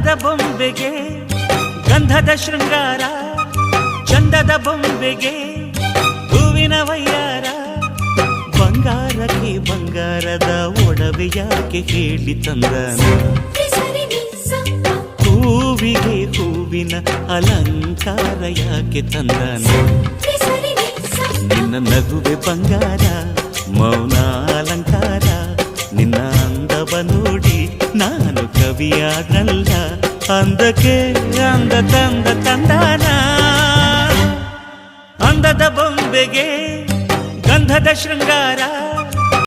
ಅಂದದ ಬೊಂಬೆಗೆ ಗಂಧದ ಶೃಂಗಾರ, ಚಂದದ ಬೊಂಬೆಗೆ ಹೂವಿನ ವಯ್ಯಾರ. ಬಂಗಾರಕ್ಕೆ ಬಂಗಾರದ ಒಡವೆ ಯಾಕೆ ಹೇಳಿ ತಂದನ, ಹೂವಿಗೆ ಹೂವಿನ ಅಲಂಕಾರ ಯಾಕೆ ತಂದನ. ನಿನ್ನ ನಗುವೆ ಬಂಗಾರ, ಮೌನ ಅಲಂಕಾರ, ನಿನ್ನ ಅಂದವ ನೋಡಿ ನಾನು ಕವಿಯಾದ್ರಲ್ಲ. ಅಂದಕ್ಕೆ ಅಂದ ತಂದ ತಂದಾನ, ಅಂದದ ಬೊಂಬೆಗೆ ಗಂಧದ ಶೃಂಗಾರ,